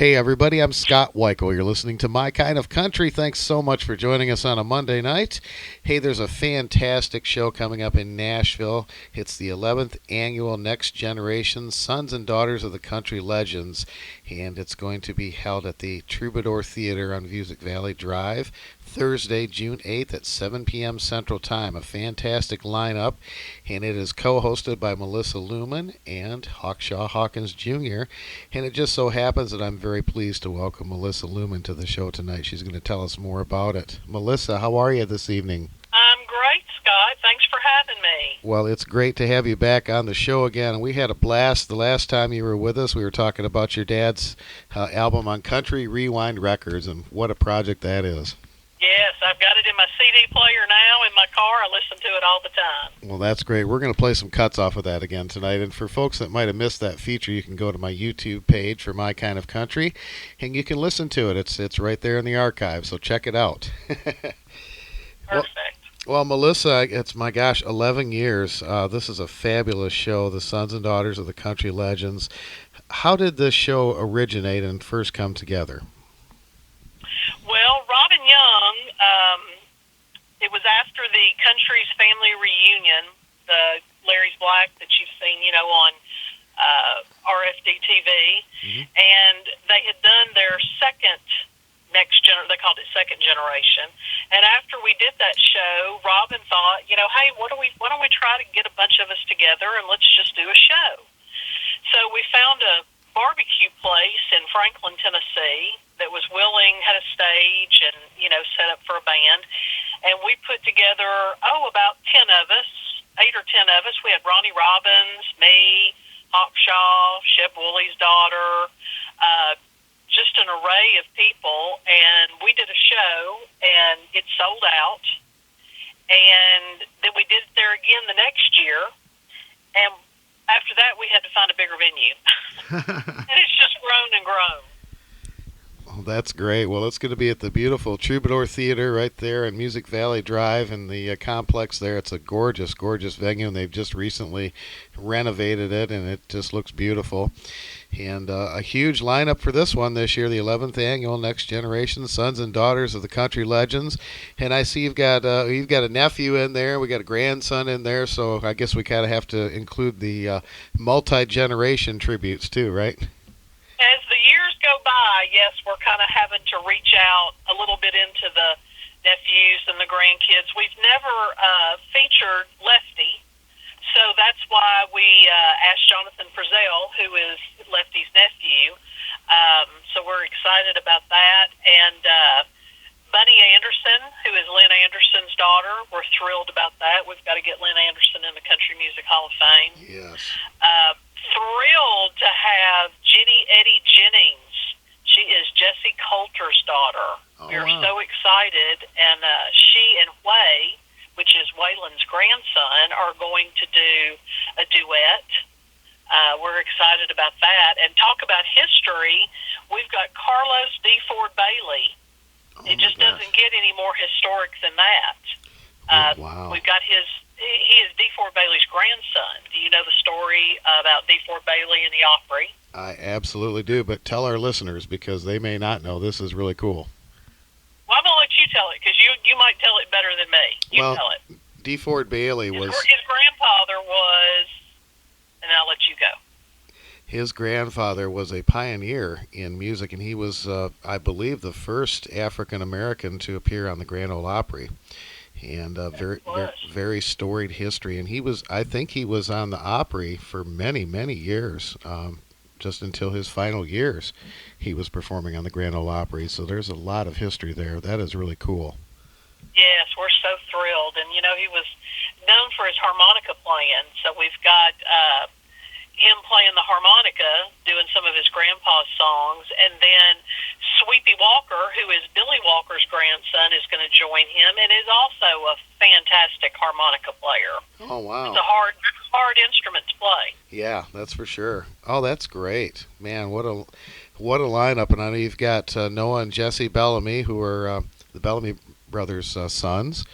Hey, everybody, I'm Scott Weichel. You're listening to My Kind of Country. Thanks so much for joining us on a Monday night. Hey, there's a fantastic show coming up in Nashville. It's the 11th annual Next Generation Sons and Daughters of the Country Legends, and it's going to be held at the Troubadour Theater on Music Valley Drive, Thursday, June 8th at 7 p.m. Central Time. A fantastic lineup, and it is co-hosted by Melissa Luman and Hawkshaw Hawkins Jr., and it just so happens that I'm very pleased to welcome Melissa Luman to the show tonight. She's going to tell us more about it. Melissa, how are you this evening? I'm great, Scott. Thanks for having me. Well, it's great to have you back on the show again. We had a blast the last time you were with us. We were talking about your dad's album on Country Rewind Records, and what a project that is. Yes, I've got it in my CD player now in my car. I listen to it all the time. Well, that's great. We're going to play some cuts off of that again tonight. And for folks that might have missed that feature, you can go to my YouTube page for My Kind of Country, and you can listen to it. It's right there in the archive, so check it out. Perfect. Well, Melissa, it's, my gosh, 11 years. This is a fabulous show, The Sons and Daughters of the Country Legends. How did this show originate and first come together? Well, Robin Young, it was after the Country's Family Reunion, the Larry's Black that you've seen, on RFD TV, and they had done their second they called it Second Generation. And after we did that show, Robin thought, hey, why don't we try to get a bunch of us together and let's just do a show. So we found a barbecue place in Franklin, Tennessee that was willing, had a stage and, set up for a band. And we put together, about 10 of us, 8 or 10 of us. We had Ronnie Robbins, me, Hawkshaw, Sheb Woolley's daughter, just an array of people. And we did a show, and it sold out. And then we did it there again the next year. And after that, we had to find a bigger venue. And it's just grown and grown. Oh, that's great. Well, it's going to be at the beautiful Troubadour Theater right there in Music Valley Drive in the complex there. It's a gorgeous, gorgeous venue, and they've just recently renovated it, and it just looks beautiful. And a huge lineup for this one this year, the 11th annual Next Generation Sons and Daughters of the Country Legends. And I see you've got a nephew in there. We got a grandson in there, so I guess we kind of have to include the multi-generation tributes too, right? As the years go by, yes, we're kind of having to reach out a little bit into the nephews and the grandkids. We've never featured Lefty, so that's why we asked Jonathan Frizzell, who is Lefty's nephew. So we're excited about that. And Bunny Anderson, who is Lynn Anderson's daughter, we're thrilled about that. We've got to get Lynn Anderson in the Country Music Hall of Fame. Yes. Thrilled to have Jenny Eddie Jennings. She is Jesse Coulter's daughter. We're so excited. And she and Way, which is Waylon's grandson, are going to do a duet. We're excited about that. And talk about history, we've got Carlos D. Ford Bailey. It just doesn't get any more historic than that. Wow. We've got he is D. Ford Bailey's grandson. Do you know the story about D. Ford Bailey and the Opry? I absolutely do, but tell our listeners because they may not know. This is really cool. Well, I'm going to let you tell it because you might tell it better than me. You tell it. D. Ford Bailey was... His grandfather was... And I'll let you go. His grandfather was a pioneer in music, and he was, I believe, the first African-American to appear on the Grand Ole Opry. And very storied history. And I think he was on the Opry for many, many years, just until his final years. He was performing on the Grand Ole Opry. So there's a lot of history there. That is really cool. Yes, we're so thrilled. And, he was known for his harmonica playing. So we've got him playing the harmonica, doing some of his grandpa's songs. And then Sweepy Walker, who is Billy Walker's grandson, is going to join him and is also a fantastic harmonica player. Oh, wow. It's a hard instrument to play. Yeah, that's for sure. Oh, that's great. Man, what a lineup. And I know you've got Noah and Jesse Bellamy, who are the Bellamy brothers' sons.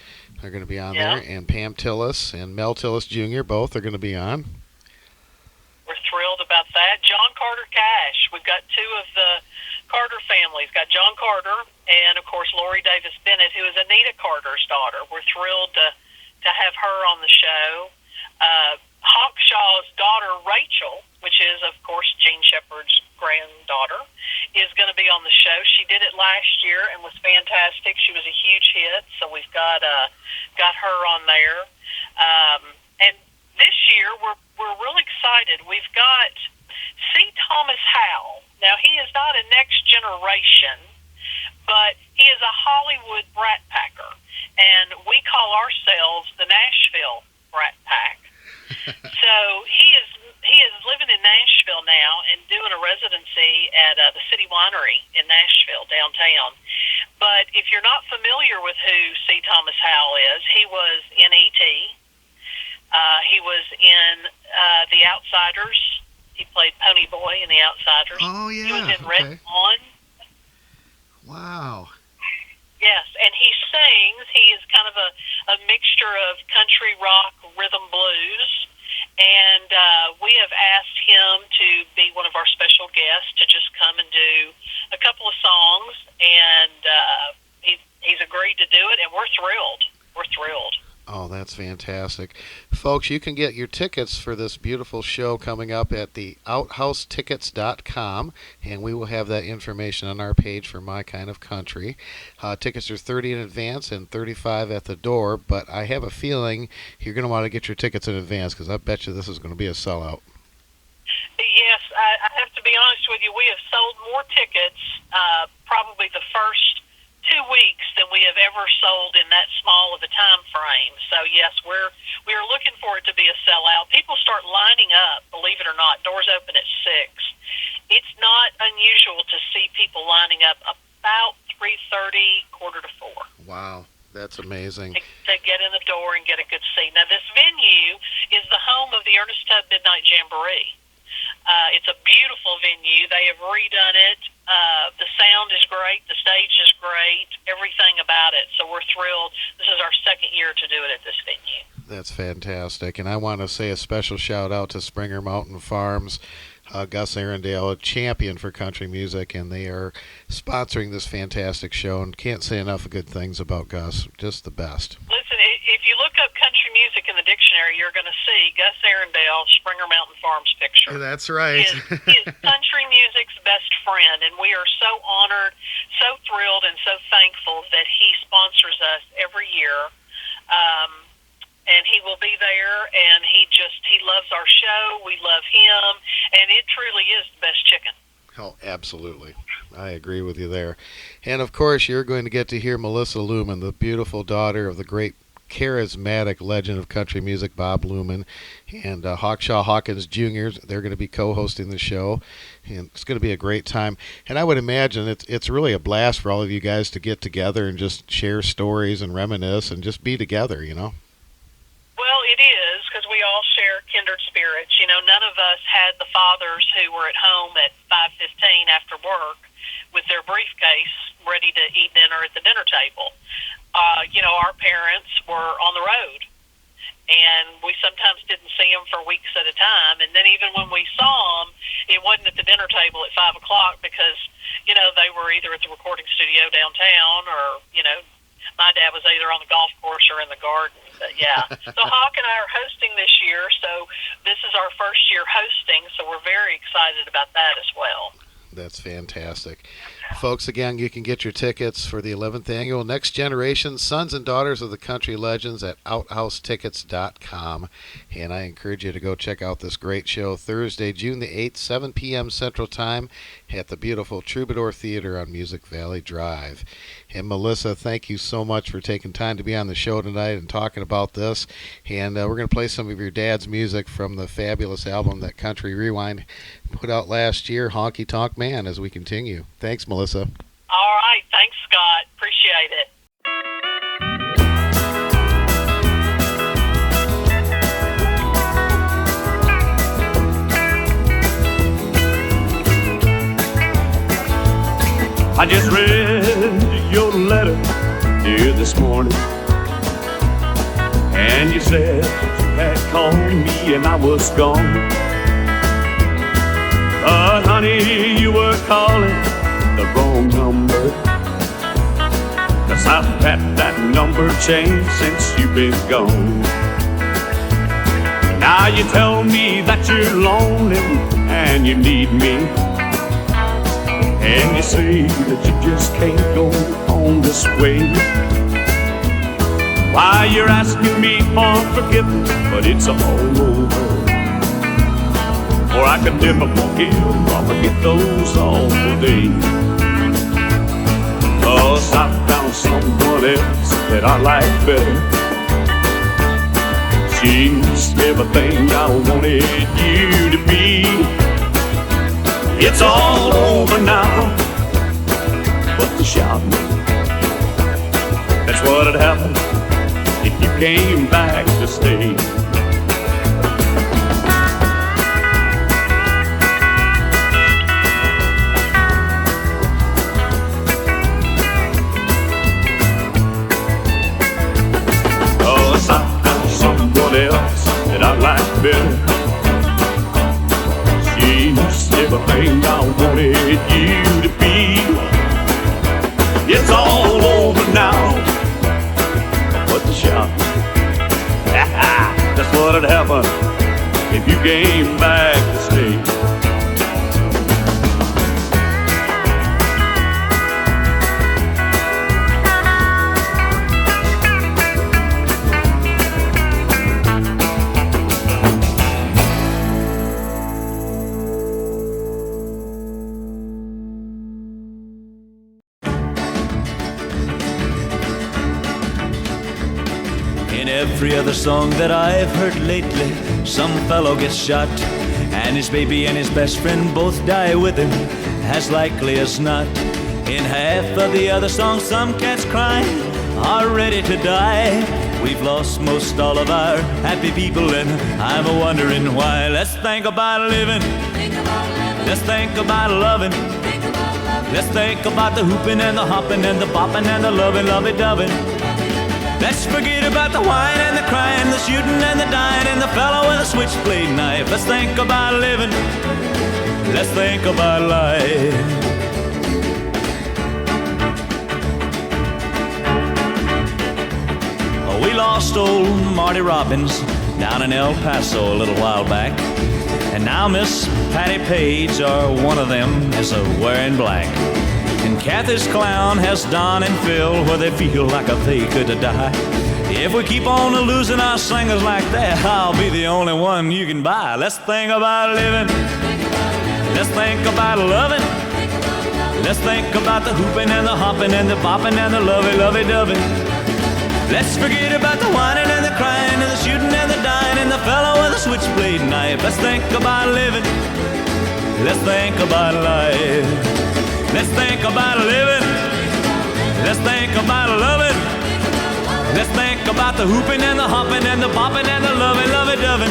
They're going to be on there. And Pam Tillis and Mel Tillis Jr., both are going to be on. We're thrilled about that. John Carter Cash. We've got two of the Sean Carter, and of course Lori Davis Bennett, who is Anita Carter's daughter. We're thrilled to have her on the show. Hawkshaw's daughter Rachel, which is of course Gene Shepard's granddaughter, is going to be on the show. She did it last year and was fantastic. She was a huge hit, so we've got her on there. And this year we're really excited. We've got C. Thomas Howell. Now, he is not a next generation, but he is a Hollywood Brat Packer, and we call ourselves the Nashville Brat Pack. So he is living in Nashville now and doing a residency at the City Winery in Nashville, downtown. But if you're not familiar with who C. Thomas Howell is, he was in E.T., he was in The Outsiders. He played Pony Boy in The Outsiders. Oh, yeah. He was in Red Dawn. Wow. Yes, and he sings. He is kind of a mixture of country rock, rhythm blues, and we have asked him to be one of our special guests to just come and do a couple of songs, and he's agreed to do it, and we're thrilled. We're thrilled. Oh, that's fantastic. Folks, you can get your tickets for this beautiful show coming up at the outhousetickets.com, and we will have that information on our page for My Kind of Country. Tickets are $30 in advance and $35 at the door, but I have a feeling you're going to want to get your tickets in advance because I bet you this is going to be a sellout. Yes, I have to be honest with you. We have sold more tickets probably the first 2 weeks than we have ever sold in that small of a time frame. So yes, we are looking for it to be a sellout. People start lining up, believe it or not. Doors open at 6. It's not unusual to see people lining up about 3:30, 3:45. Wow, that's amazing. To get in the door and get a good seat. Now this venue is the home of the Ernest Tubb Midnight Jamboree. It's a beautiful venue. They have redone it. The sound is great. The stage is great. Everything about it. So we're thrilled. This is our second year to do it at this venue. That's fantastic. And I want to say a special shout out to Springer Mountain Farms, Gus Arundel, a champion for country music, and they are sponsoring this fantastic show. And can't say enough good things about Gus. Just the best. Listen, if you look up country music in the dictionary, you're going to see Gus Arundel, Springer Mountain Farms picture. That's right. Is country music's best friend, and we are so honored, so thrilled, and so thankful that he sponsors us every year. And he will be there, and he loves our show. We love him, and it truly is the best chicken. Oh, absolutely. I agree with you there. And, of course, you're going to get to hear Melissa Luman, the beautiful daughter of the great charismatic legend of country music, Bob Luman, and Hawkshaw Hawkins Jr. They're going to be co-hosting the show, and it's going to be a great time. And I would imagine it's really a blast for all of you guys to get together and just share stories and reminisce and just be together, you know? Well, it is, because we all share kindred spirits. You know, none of us had the fathers who were at home at 5:15 after work with their briefcase ready to eat dinner at the dinner table. Our parents were on the road, and we sometimes didn't see them for weeks at a time. And then even when we saw them, it wasn't at the dinner table at 5 o'clock because, they were either at the recording studio downtown or, my dad was either on the golf course or in the garden. But yeah, so Hawk and I are hosting this year, so this is our first year hosting, so we're very excited about that as well. That's fantastic. Folks, again, you can get your tickets for the 11th annual Next Generation Sons and Daughters of the Country Legends at outhousetickets.com. And I encourage you to go check out this great show Thursday, June the 8th, 7 p.m. Central Time at the beautiful Troubadour Theater on Music Valley Drive. And Melissa, thank you so much for taking time to be on the show tonight and talking about this. And we're going to play some of your dad's music from the fabulous album that Country Rewind put out last year, Honky Tonk Man, as we continue. Thanks, Melissa. All right. Thanks, Scott. Appreciate it. I just read your letter here this morning, and you said you had called me and I was gone. But honey, you were calling the wrong number. I've had that number changed since you've been gone. Now you tell me that you're lonely and you need me, and you say that you just can't go on this way. Why, you're asking me for forgiveness, but it's all over. For I could never forgive or forget those awful days. 'Cause I found someone else that I like better. She's everything I wanted you to be. It's all over now, but the shout, that's what'd happen if you came back to stay. Else that I like better. She's everything I wanted you to be. It's all over now, but the shout, that's what'd happen if you came back to stay. Every other song that I've heard lately, some fellow gets shot, and his baby and his best friend both die with him, as likely as not. In half of the other songs, some cats crying are ready to die. We've lost most all of our happy people, and I'm a-wondering why. Let's think about living. Let's think about loving. Let's think about the hooping and the hopping and the bopping and the loving, lovey-doving. Let's forget about the whine and the crying, the shooting and the dying, and the fellow with a switchblade knife. Let's think about living. Let's think about life. We lost old Marty Robbins down in El Paso a little while back, and now Miss Patty Page, or one of them, is wearing black. And Kathy's clown has Don and Phil where they feel like they could die. If we keep on losing our singers like that, I'll be the only one you can buy. Let's think about living. Let's think about loving. Let's think about the hooping and the hopping and the bopping and the lovey-dovey. Let's forget about the whining and the crying and the shooting and the dying and the fellow with a switchblade knife. Let's think about living. Let's think about life. Let's think about living. Let's think about loving. Let's think about the hooping and the hopping and the bopping and the lovey-dovey.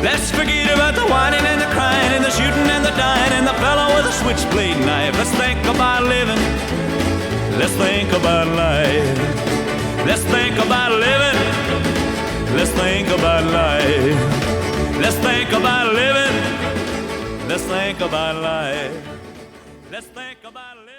Let's forget about the whining and the crying and the shooting and the dying and the fellow with a switchblade knife. Let's think about living. Let's think about life. Let's think about living. Let's think about life. Let's think about living. Let's think about life. Let's think about living.